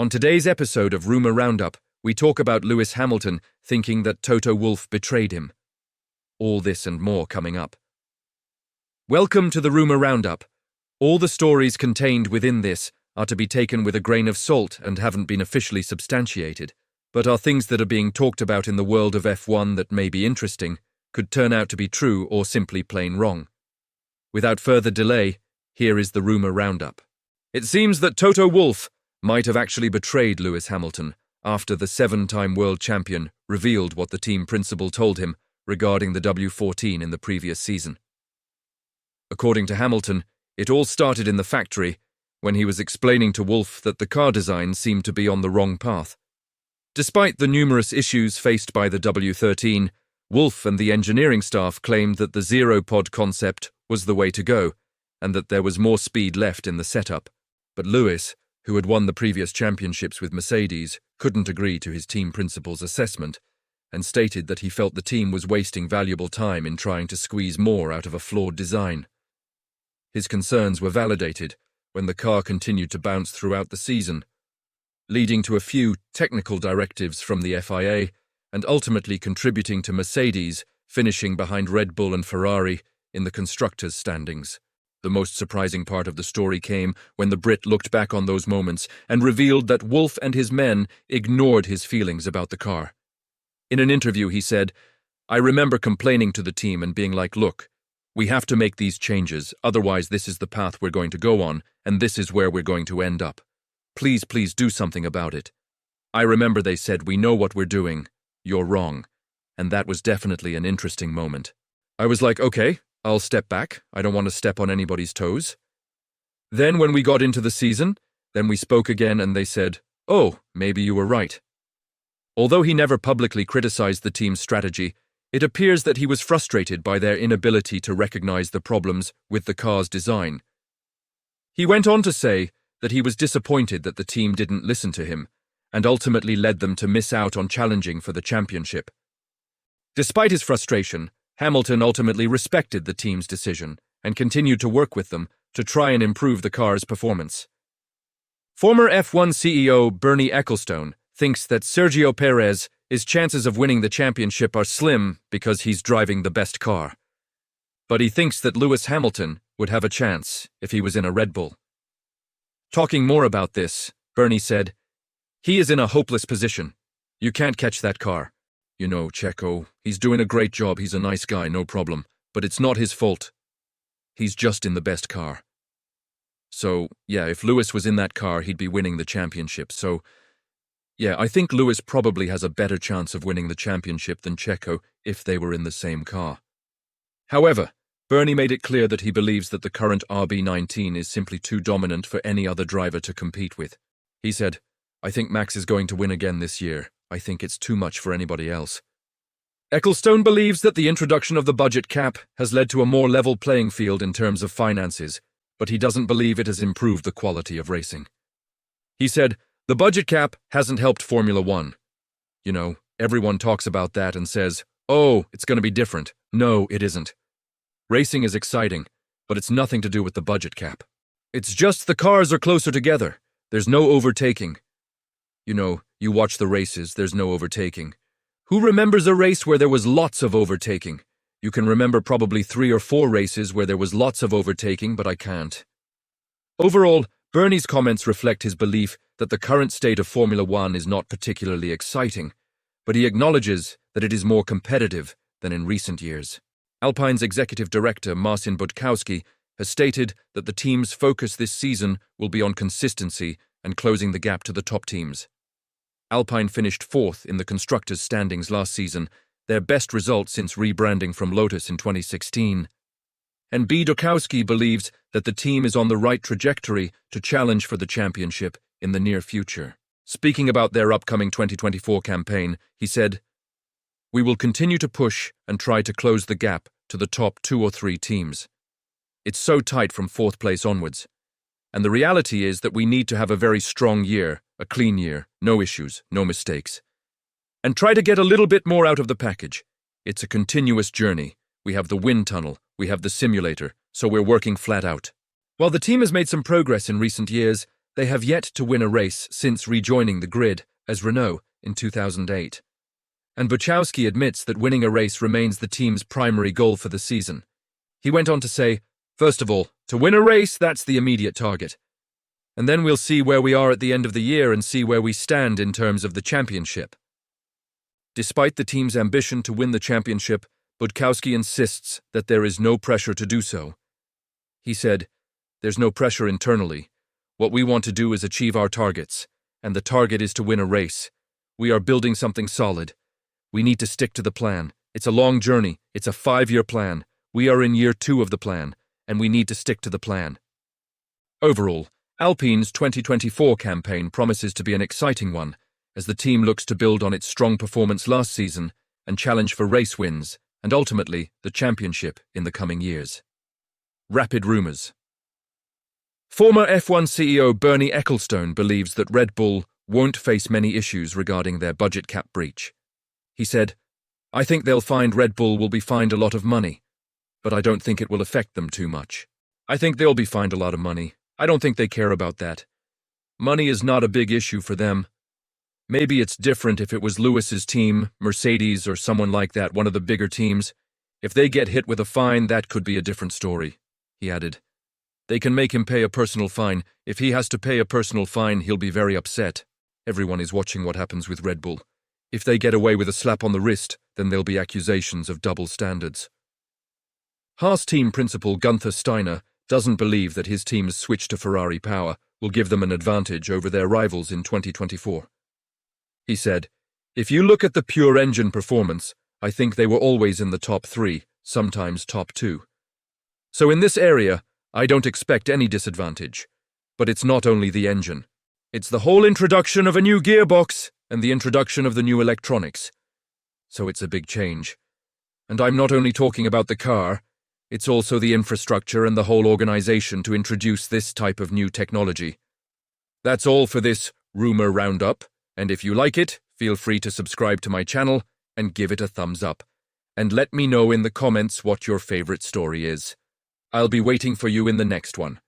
On today's episode of Rumor Roundup, we talk about Lewis Hamilton thinking that Toto Wolff betrayed him. All this and more coming up. Welcome to the Rumor Roundup. All the stories contained within this are to be taken with a grain of salt and haven't been officially substantiated, but are things that are being talked about in the world of F1 that may be interesting, could turn out to be true or simply plain wrong. Without further delay, here is the Rumor Roundup. It seems that Toto Wolff might have actually betrayed Lewis Hamilton after the seven-time world champion revealed what the team principal told him regarding the W14 in the previous season. According to Hamilton, it all started in the factory when he was explaining to Wolff that the car design seemed to be on the wrong path. Despite the numerous issues faced by the W13, Wolff and the engineering staff claimed that the zero-pod concept was the way to go and that there was more speed left in the setup. But Lewis, who had won the previous championships with Mercedes, couldn't agree to his team principal's assessment and stated that he felt the team was wasting valuable time in trying to squeeze more out of a flawed design. His concerns were validated when the car continued to bounce throughout the season, leading to a few technical directives from the FIA and ultimately contributing to Mercedes finishing behind Red Bull and Ferrari in the constructors' standings. The most surprising part of the story came when the Brit looked back on those moments and revealed that Wolff and his men ignored his feelings about the car. In an interview, he said, "I remember complaining to the team and being like, look, we have to make these changes, otherwise this is the path we're going to go on, and this is where we're going to end up. Please do something about it. I remember they said, we know what we're doing, you're wrong." And that was definitely an interesting moment. I was like, okay, I'll step back. I don't want to step on anybody's toes. Then when we got into the season, then we spoke again and they said, oh, maybe you were right. Although he never publicly criticized the team's strategy, it appears that he was frustrated by their inability to recognize the problems with the car's design. He went on to say that he was disappointed that the team didn't listen to him and ultimately led them to miss out on challenging for the championship. Despite his frustration, Hamilton ultimately respected the team's decision and continued to work with them to try and improve the car's performance. Former F1 CEO Bernie Ecclestone thinks that Sergio Perez's chances of winning the championship are slim because he's driving the best car. But he thinks that Lewis Hamilton would have a chance if he was in a Red Bull. Talking more about this, Bernie said, "He is in a hopeless position. You can't catch that car. You know, Checo, he's doing a great job, he's a nice guy, no problem, but it's not his fault. He's just in the best car. So, yeah, if Lewis was in that car, he'd be winning the championship. So, yeah, I think Lewis probably has a better chance of winning the championship than Checo if they were in the same car." However, Bernie made it clear that he believes that the current RB19 is simply too dominant for any other driver to compete with. He said, "I think Max is going to win again this year. I think it's too much for anybody else." Ecclestone believes that the introduction of the budget cap has led to a more level playing field in terms of finances, but he doesn't believe it has improved the quality of racing. He said, "The budget cap hasn't helped Formula One. You know, everyone talks about that and says, oh, it's going to be different. No, it isn't. Racing is exciting, but it's nothing to do with the budget cap. It's just the cars are closer together. There's no overtaking. You know, you watch the races, there's no overtaking. Who remembers a race where there was lots of overtaking? You can remember probably 3 or 4 races where there was lots of overtaking, but I can't." Overall, Bernie's comments reflect his belief that the current state of Formula One is not particularly exciting, but he acknowledges that it is more competitive than in recent years. Alpine's executive director, Marcin Budkowski, has stated that the team's focus this season will be on consistency and closing the gap to the top teams. Alpine finished 4th in the constructors' standings last season, their best result since rebranding from Lotus in 2016. And Budkowski believes that the team is on the right trajectory to challenge for the championship in the near future. Speaking about their upcoming 2024 campaign, he said, "We will continue to push and try to close the gap to the top 2 or 3 teams. It's so tight from 4th place onwards. And the reality is that we need to have a very strong year, a clean year, no issues, no mistakes. And try to get a little bit more out of the package. It's a continuous journey. We have the wind tunnel, we have the simulator, so we're working flat out." While the team has made some progress in recent years, They have yet to win a race since rejoining the grid as Renault in 2008. And Buchowski admits that winning a race remains the team's primary goal for the season. He went on to say, "First of all, to win a race, that's the immediate target. And then we'll see where we are at the end of the year and see where we stand in terms of the championship." Despite the team's ambition to win the championship, Buchowski insists that there is no pressure to do so. He said, "There's no pressure internally. What we want to do is achieve our targets, and the target is to win a race. We are building something solid. We need to stick to the plan. It's a long journey. It's a 5-year plan. We are in year 2 of the plan, and we need to stick to the plan." Overall, Alpine's 2024 campaign promises to be an exciting one, as the team looks to build on its strong performance last season and challenge for race wins and ultimately the championship in the coming years. Rapid rumors. Former F1 CEO Bernie Ecclestone believes that Red Bull won't face many issues regarding their budget cap breach. He said, "I think they'll find Red Bull will be fined a lot of money, but I don't think it will affect them too much. I think they'll be fined a lot of money. I don't think they care about that. Money is not a big issue for them. Maybe it's different if it was Lewis's team, Mercedes, or someone like that, one of the bigger teams. If they get hit with a fine, that could be a different story," he added. "They can make him pay a personal fine. If he has to pay a personal fine, he'll be very upset. Everyone is watching what happens with Red Bull. If they get away with a slap on the wrist, then there'll be accusations of double standards." Haas team principal Gunther Steiner doesn't believe that his team's switch to Ferrari power will give them an advantage over their rivals in 2024. He said, "If you look at the pure engine performance, I think they were always in the top 3, sometimes top 2. So in this area, I don't expect any disadvantage. But it's not only the engine. It's the whole introduction of a new gearbox and the introduction of the new electronics. So it's a big change. And I'm not only talking about the car, it's also the infrastructure and the whole organization to introduce this type of new technology. That's all for this rumor roundup, and if you like it, feel free to subscribe to my channel and give it a thumbs up. And let me know in the comments what your favorite story is. I'll be waiting for you in the next one.